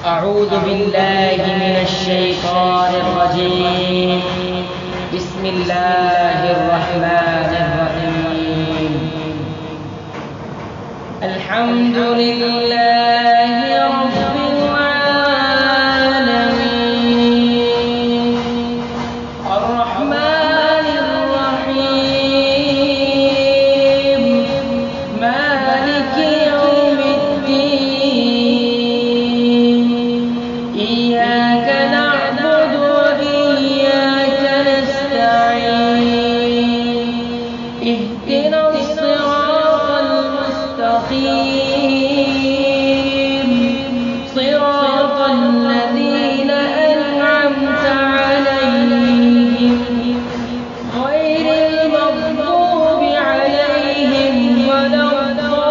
أعوذ بالله من الشيطان الرجيم. بسم الله الرحمن الرحيم. الحمد لله رب العالمين الرحمن الرحيم مالك يوم الدين إياك نعبد وإياك نستعين اهدنا الصراط المستقيم صراط الذين أنعمت عليهم غير المغضوب عليهم ولا الضالين.